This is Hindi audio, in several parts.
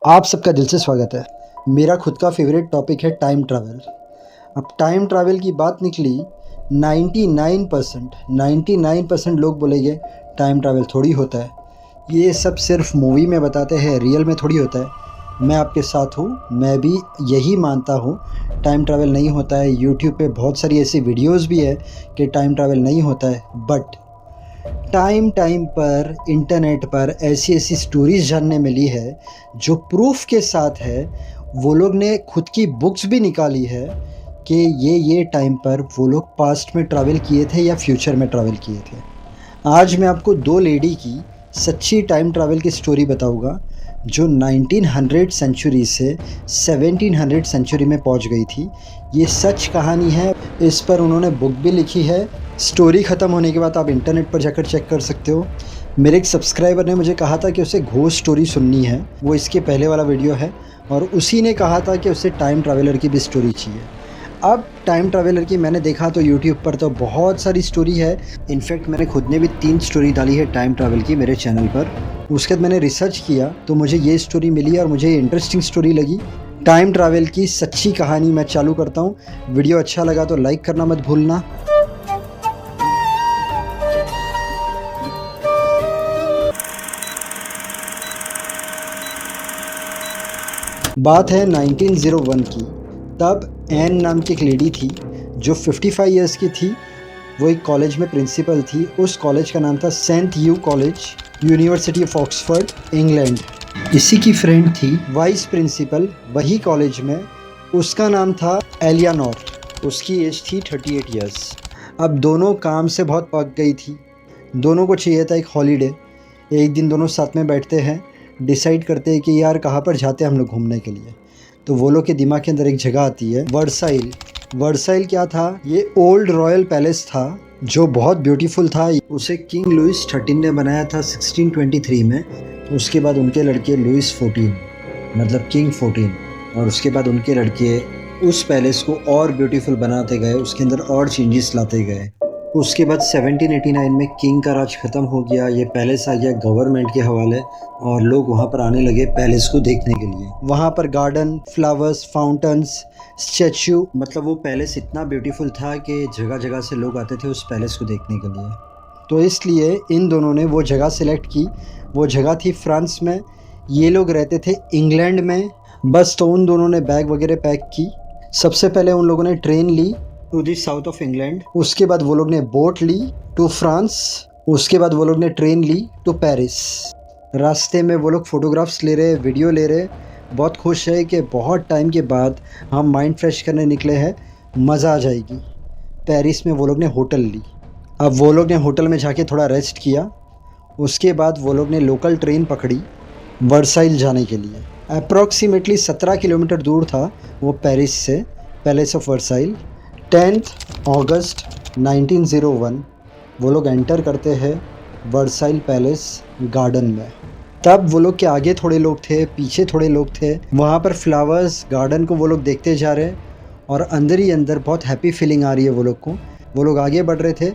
आप सबका दिल से स्वागत है। मेरा खुद का फेवरेट टॉपिक है टाइम ट्रैवल। अब टाइम ट्रैवल की बात निकली, 99% लोग बोलेंगे टाइम ट्रैवल थोड़ी होता है, ये सब सिर्फ मूवी में बताते हैं, रियल में थोड़ी होता है। मैं आपके साथ हूँ, मैं भी यही मानता हूँ टाइम ट्रैवल नहीं होता है। यूट्यूब पे बहुत सारी ऐसी वीडियोस भी है कि टाइम ट्रैवल नहीं होता है, बट टाइम टाइम पर इंटरनेट पर ऐसी ऐसी स्टोरीज़ जानने मिली है जो प्रूफ के साथ है। वो लोग ने खुद की बुक्स भी निकाली है कि ये टाइम पर वो लोग पास्ट में ट्रैवल किए थे या फ्यूचर में ट्रैवल किए थे। आज मैं आपको दो लेडी की सच्ची टाइम ट्रैवल की स्टोरी बताऊंगा जो 1900 सेंचुरी से 1700 सेंचुरी में पहुंच गई थी। ये सच कहानी है, इस पर उन्होंने बुक भी लिखी है। स्टोरी ख़त्म होने के बाद आप इंटरनेट पर जाकर चेक कर सकते हो। मेरे एक सब्सक्राइबर ने मुझे कहा था कि उसे घोस्ट स्टोरी सुननी है, वो इसके पहले वाला वीडियो है, और उसी ने कहा था कि उसे टाइम ट्रैवलर की भी स्टोरी चाहिए। अब टाइम ट्रैवलर की मैंने देखा तो यूट्यूब पर तो बहुत सारी स्टोरी है। इनफैक्ट मैंने खुद ने भी 3 स्टोरी डाली है टाइम ट्रैवल की मेरे चैनल पर। उसके बाद मैंने रिसर्च किया तो मुझे ये स्टोरी मिली और मुझे ये इंटरेस्टिंग स्टोरी लगी। टाइम ट्रैवल की सच्ची कहानी मैं चालू करता हूँ। वीडियो अच्छा लगा तो लाइक करना मत भूलना। बात है 1901 की। तब एन नाम की एक लेडी थी जो 55 इयर्स की थी। वो एक कॉलेज में प्रिंसिपल थी। उस कॉलेज का नाम था sent you college, university of Oxford, England. इसी की फ्रेंड थी वाइस प्रिंसिपल वही कॉलेज में, उसका नाम था एलियानोर। उसकी एज थी 38 इयर्स। अब दोनों काम से बहुत पक गई थी, दोनों को चाहिए था एक हॉलीडे। एक दिन दोनों साथ में बैठते हैं, डिसाइड करते हैं कि यार कहाँ पर जाते हैं हम लोग घूमने के लिए। तो वो लोग के दिमाग के अंदर एक जगह आती है, वर्साइल। वर्साइल क्या था? ये ओल्ड रॉयल पैलेस था जो बहुत ब्यूटीफुल था। उसे किंग लुइस 13 ने बनाया था 1623 में। उसके बाद उनके लड़के लुइस 14, मतलब किंग 14, और उसके बाद उनके लड़के उस पैलेस को और ब्यूटीफुल बनाते गए, उसके अंदर और चेंजेस लाते गए। उसके बाद 1789 में किंग का राज ख़त्म हो गया, ये पैलेस आ गया गवर्नमेंट के हवाले, और लोग वहाँ पर आने लगे पैलेस को देखने के लिए। वहाँ पर गार्डन, फ्लावर्स, फाउंटेन्स, स्टैच्यू, मतलब वो पैलेस इतना ब्यूटीफुल था कि जगह जगह से लोग आते थे उस पैलेस को देखने के लिए। तो इसलिए इन दोनों ने वो जगह सिलेक्ट की। वो जगह थी फ्रांस में, ये लोग रहते थे इंग्लैंड में। बस तो उन दोनों ने बैग वगैरह पैक की। सबसे पहले उन लोगों ने ट्रेन ली to the south of England. उसके बाद वो लोग ने बोट ली टू फ्रांस। उसके बाद वो लोग ने ट्रेन ली टू पेरिस। रास्ते में वो लोग फ़ोटोग्राफ्स ले रहे, वीडियो ले रहे, बहुत खुश है कि बहुत टाइम के बाद हम माइंड फ्रेश करने निकले हैं, मज़ा आ जाएगी। पेरिस में वो लोग ने होटल ली। अब वो लोग ने होटल में जाके थोड़ा रेस्ट किया। उसके बाद वो लोग ने लोकल ट्रेन पकड़ी वर्साइल जाने के लिए। अप्रॉक्सीमेटली 17 किलोमीटर दूर था वो पेरिस से, पैलेस ऑफ वर्साइल। 10 अगस्त 1901 वो लोग एंटर करते हैं वर्साइल पैलेस गार्डन में। तब वो लोग के आगे थोड़े लोग थे, पीछे थोड़े लोग थे। वहाँ पर फ्लावर्स गार्डन को वो लोग देखते जा रहे हैं और अंदर ही अंदर बहुत हैप्पी फीलिंग आ रही है वो लोग को। वो लोग आगे बढ़ रहे थे।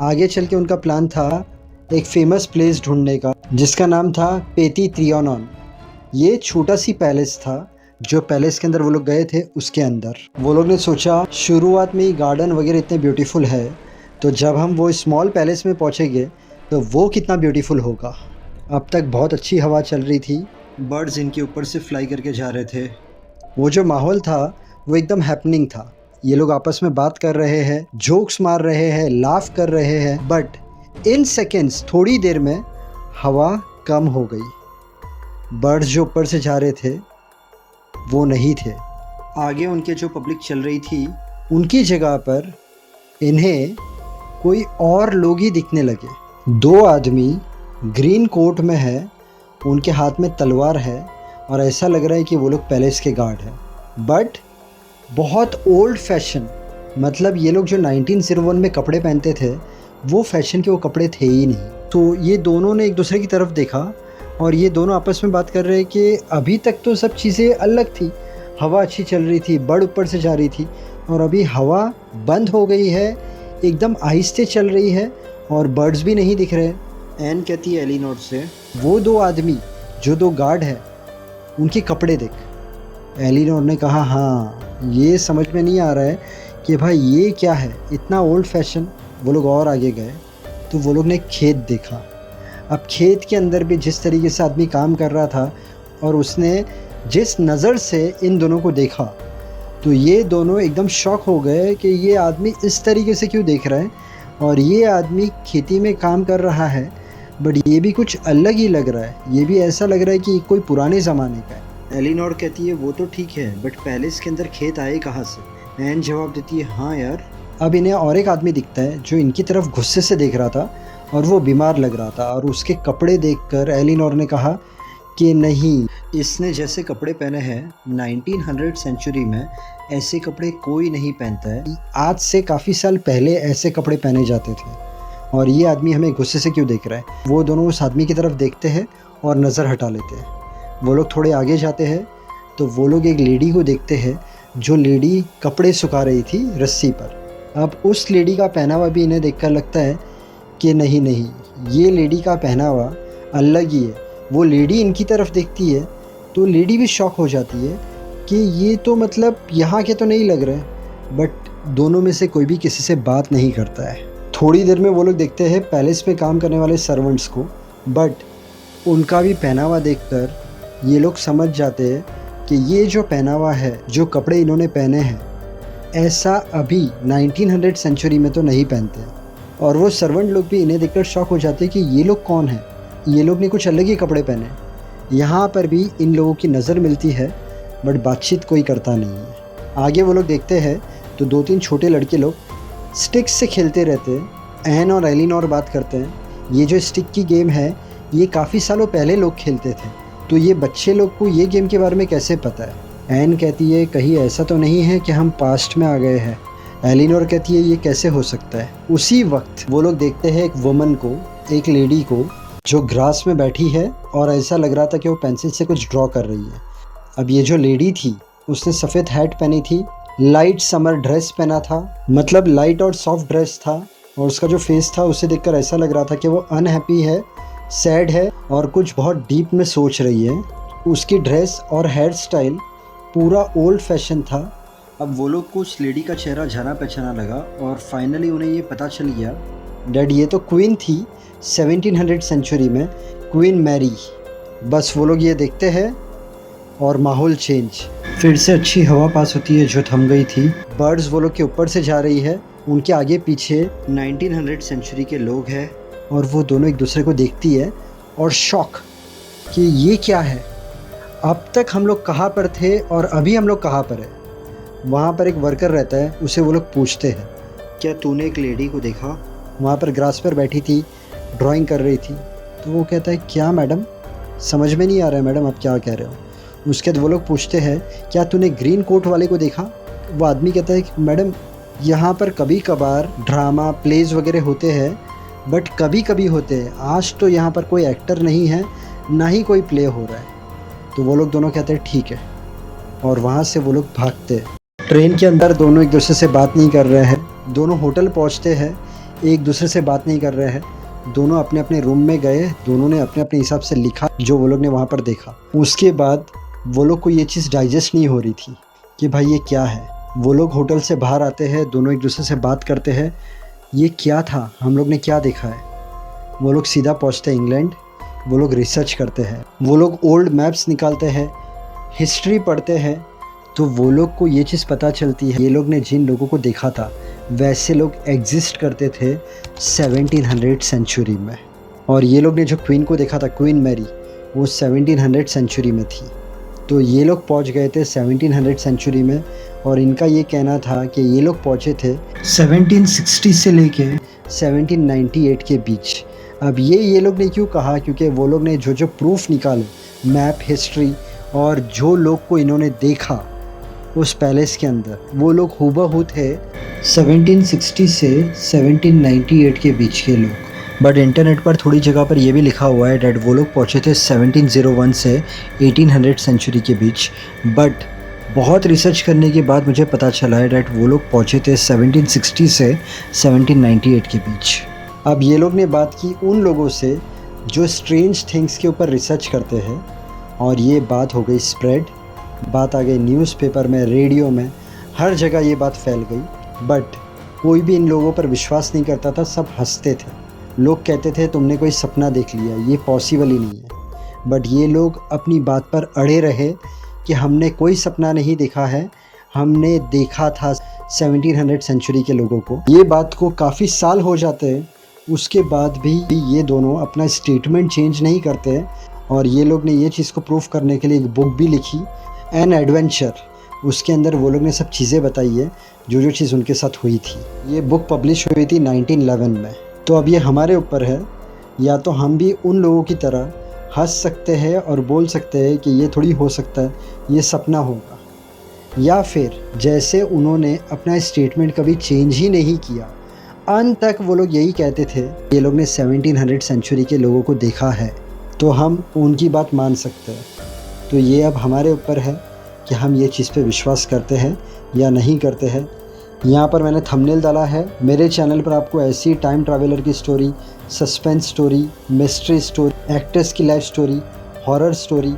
आगे चल के उनका प्लान था एक फेमस प्लेस ढूंढने का जिसका नाम था पेती त्रियानन। ये छोटा सी पैलेस था जो पैलेस के अंदर वो लोग गए थे। उसके अंदर वो लोग ने सोचा शुरुआत में ही गार्डन वगैरह इतने ब्यूटीफुल है, तो जब हम वो स्मॉल पैलेस में पहुंचेंगे तो वो कितना ब्यूटीफुल होगा। अब तक बहुत अच्छी हवा चल रही थी, बर्ड्स इनके ऊपर से फ्लाई करके जा रहे थे। वो जो माहौल था वो एकदम हैपनिंग था। ये लोग आपस में बात कर रहे हैं, जोक्स मार रहे हैं, लाफ कर रहे हैं, बट इन सेकेंड्स, थोड़ी देर में हवा कम हो गई। बर्ड्स जो ऊपर से जा रहे थे वो नहीं थे। आगे उनके जो पब्लिक चल रही थी उनकी जगह पर इन्हें कोई और लोग ही दिखने लगे। 2 आदमी ग्रीन कोट में है, उनके हाथ में तलवार है और ऐसा लग रहा है कि वो लोग पैलेस के गार्ड हैं, बट बहुत ओल्ड फैशन। मतलब ये लोग जो 1901 में कपड़े पहनते थे वो फैशन के वो कपड़े थे ही नहीं। तो ये दोनों ने एक दूसरे की तरफ देखा और ये दोनों आपस में बात कर रहे हैं कि अभी तक तो सब चीज़ें अलग थी, हवा अच्छी चल रही थी, बर्ड ऊपर से जा रही थी, और अभी हवा बंद हो गई है, एकदम आहिस्ते चल रही है और बर्ड्स भी नहीं दिख रहे। एन कहती है एलिनोर से, वो 2 आदमी जो 2 गार्ड है उनके कपड़े देख। एलिनोर ने कहा हाँ, ये समझ में नहीं आ रहा है कि भाई ये क्या है, इतना ओल्ड फैशन। वो लोग और आगे गए तो वो लोग ने खेत देखा। अब खेत के अंदर भी जिस तरीके से आदमी काम कर रहा था और उसने जिस नज़र से इन दोनों को देखा, तो ये दोनों एकदम शॉक हो गए कि ये आदमी इस तरीके से क्यों देख रहा है, और ये आदमी खेती में काम कर रहा है बट ये भी कुछ अलग ही लग रहा है। ये भी ऐसा लग रहा है कि कोई पुराने ज़माने का है। एलिनोर कहती है वो तो ठीक है बट पैलेस के अंदर खेत आए कहाँ से। एन जवाब देती है हाँ यार। अब इन्हें और एक आदमी दिखता है जो इनकी तरफ गुस्से से देख रहा था और वो बीमार लग रहा था, और उसके कपड़े देखकर एलिनोर ने कहा कि नहीं, इसने जैसे कपड़े पहने हैं 1900 सेंचुरी में ऐसे कपड़े कोई नहीं पहनता है। आज से काफ़ी साल पहले ऐसे कपड़े पहने जाते थे, और ये आदमी हमें गुस्से से क्यों देख रहा है। वो दोनों उस आदमी की तरफ देखते हैं और नज़र हटा लेते हैं। वो लोग थोड़े आगे जाते हैं तो वो लोग एक लेडी को देखते हैं जो लेडी कपड़े सुखा रही थी रस्सी पर। अब उस लेडी का पहनावा भी इन्हें देखकर लगता है कि नहीं नहीं, ये लेडी का पहनावा अलग ही है। वो लेडी इनकी तरफ देखती है तो लेडी भी शॉक हो जाती है कि ये तो मतलब यहाँ के तो नहीं लग रहे, बट दोनों में से कोई भी किसी से बात नहीं करता है। थोड़ी देर में वो लोग देखते हैं पैलेस में काम करने वाले सर्वेंट्स को, बट उनका भी पहनावा देखकर ये लोग समझ जाते हैं कि ये जो पहनावा है, जो कपड़े इन्होंने पहने हैं, ऐसा अभी 1900 सेंचुरी में तो नहीं पहनते। और वो सर्वेंट लोग भी इन्हें देखकर शॉक हो जाते हैं कि ये लोग कौन हैं, ये लोग ने कुछ अलग ही कपड़े पहने। यहाँ पर भी इन लोगों की नज़र मिलती है बट बातचीत कोई करता नहीं है। आगे वो लोग देखते हैं तो 2-3 छोटे लड़के लोग स्टिक्स से खेलते रहते हैं। एन और एलिनोर बात करते हैं, ये जो स्टिक की गेम है ये काफ़ी सालों पहले लोग खेलते थे, तो ये बच्चे लोग को ये गेम के बारे में कैसे पता है। एन कहती है कहीं ऐसा तो नहीं है कि हम पास्ट में आ गए हैं। एलिनोर कहती है ये कैसे हो सकता है। उसी वक्त वो लोग देखते हैं एक वुमन को, एक लेडी को, जो ग्रास में बैठी है और ऐसा लग रहा था कि वो पेंसिल से कुछ ड्रॉ कर रही है। अब ये जो लेडी थी उसने सफ़ेद हैट पहनी थी, लाइट समर ड्रेस पहना था, मतलब लाइट और सॉफ्ट ड्रेस था, और उसका जो फेस था उसे देखकर ऐसा लग रहा था कि वो अनहैप्पी है, सैड है और कुछ बहुत डीप में सोच रही है। उसकी ड्रेस और हेयर स्टाइल पूरा ओल्ड फैशन था। अब वो लोग को उस लेडी का चेहरा जाना पहचाना लगा और फाइनली उन्हें ये पता चल गया डैड ये तो क्वीन थी 1700 सेंचुरी में, क्वीन मैरी। बस वो लोग ये देखते हैं और माहौल चेंज, फिर से अच्छी हवा पास होती है जो थम गई थी। बर्ड्स वो लोग के ऊपर से जा रही है, उनके आगे पीछे 1900 सेंचुरी के लोग हैं, और वो दोनों एक दूसरे को देखती है और शॉक कि ये क्या है, अब तक हम लोग कहाँ पर थे और अभी हम लोग कहाँ पर है। वहाँ पर एक वर्कर रहता है, उसे वो लोग पूछते हैं क्या तूने एक लेडी को देखा, वहाँ पर ग्रास पर बैठी थी, ड्राइंग कर रही थी। तो वो कहता है क्या मैडम, समझ में नहीं आ रहा है मैडम आप क्या कह रहे हो। उसके बाद वो लोग पूछते हैं क्या तूने ग्रीन कोट वाले को देखा। वो आदमी कहता है कि मैडम यहाँ पर कभी कभार ड्रामा प्लेज वगैरह होते हैं, बट कभी कभी होते हैं, आज तो यहाँ पर कोई एक्टर नहीं है, ना ही कोई प्ले हो रहा है। तो वो लोग दोनों कहते हैं ठीक है, और वहाँ से वो लोग भागते हैं। ट्रेन के अंदर दोनों एक दूसरे से बात नहीं कर रहे हैं। दोनों होटल पहुँचते हैं, एक दूसरे से बात नहीं कर रहे हैं। दोनों अपने अपने रूम में गए, दोनों ने अपने अपने हिसाब से लिखा जो वो लोग ने वहाँ पर देखा। उसके बाद वो लोग को ये चीज़ डाइजेस्ट नहीं हो रही थी कि भाई ये क्या है। वो लोग होटल से बाहर आते हैं, दोनों एक दूसरे से बात करते हैं ये क्या था, हम लोग ने क्या देखा है। वो लोग सीधा पहुँचते हैं इंग्लैंड। वो लोग रिसर्च करते हैं, वो लोग ओल्ड मैप्स निकालते हैं, हिस्ट्री पढ़ते हैं, तो वो लोग को ये चीज़ पता चलती है ये लोग ने जिन लोगों को देखा था वैसे लोग एग्जिस्ट करते थे 1700 सेंचुरी में। और ये लोग ने जो क्वीन को देखा था, क्वीन मैरी, वो 1700 सेंचुरी में थी। तो ये लोग पहुंच गए थे 1700 सेंचुरी में, और इनका ये कहना था कि ये लोग पहुंचे थे 1760 से लेके 1798 के बीच। अब ये लोग ने क्यों कहा, क्योंकि वो लोग ने जो जो प्रूफ निकाले, मैप, हिस्ट्री, और जो लोग को इन्होंने देखा उस पैलेस के अंदर, वो लोग हूबहू थे 1760 से 1798 के बीच के लोग। बट इंटरनेट पर थोड़ी जगह पर यह भी लिखा हुआ है डैट वो लोग पहुँचे थे 1701 से 1800 सेंचुरी के बीच। बट बहुत रिसर्च करने के बाद मुझे पता चला है डैट वो लोग पहुँचे थे 1760 से 1798 के बीच। अब ये लोग ने बात की उन लोगों से जो स्ट्रेंज थिंग्स के ऊपर रिसर्च करते हैं, और ये बात हो गई स्प्रेड, बात आ गई न्यूज़पेपर में, रेडियो में, हर जगह ये बात फैल गई। बट कोई भी इन लोगों पर विश्वास नहीं करता था, सब हंसते थे। लोग कहते थे तुमने कोई सपना देख लिया, ये पॉसिबल ही नहीं है। बट ये लोग अपनी बात पर अड़े रहे कि हमने कोई सपना नहीं देखा है, हमने देखा था 1700 सेंचुरी के लोगों को। ये बात को काफ़ी साल हो जाते हैं, उसके बाद भी ये दोनों अपना स्टेटमेंट चेंज नहीं करते। और ये लोग ने ये चीज़ को प्रूफ करने के लिए एक बुक भी लिखी, एन एडवेंचर। उसके अंदर वो लोग ने सब चीज़ें बताई है जो चीज़ उनके साथ हुई थी। ये बुक पब्लिश हुई थी 1911 में। तो अब ये हमारे ऊपर है, या तो हम भी उन लोगों की तरह हंस सकते हैं और बोल सकते हैं कि ये थोड़ी हो सकता है, ये सपना होगा, या फिर जैसे उन्होंने अपना स्टेटमेंट कभी चेंज ही नहीं किया, अंत तक वो लोग यही कहते थे ये लोग ने 1700 सेंचुरी के लोगों को देखा है, तो हम उनकी बात मान सकते हैं। तो ये अब हमारे ऊपर है कि हम ये चीज़ पे विश्वास करते हैं या नहीं करते हैं। यहाँ पर मैंने थंबनेल डाला है। मेरे चैनल पर आपको ऐसी टाइम ट्रैवलर की story, suspense story, mystery story, actors की life story, horror story,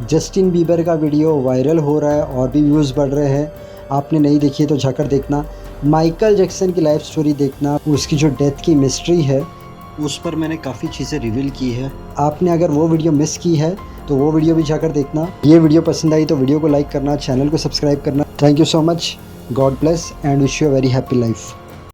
Justin Bieber का वीडियो वायरल हो रहा है और भी व्यूज़ बढ़ रहे हैं, आपने नहीं देखी है तो जाकर देखना। माइकल जैक्सन की लाइफ स्टोरी देखना, उसकी जो डेथ की मिस्ट्री है उस पर मैंने काफ़ी चीज़ें रिवील की है। आपने अगर वो वीडियो मिस की है तो वो वीडियो भी जाकर देखना। ये वीडियो पसंद आई तो वीडियो को लाइक करना, चैनल को सब्सक्राइब करना। Thank you so much, God bless and wish you a very happy life.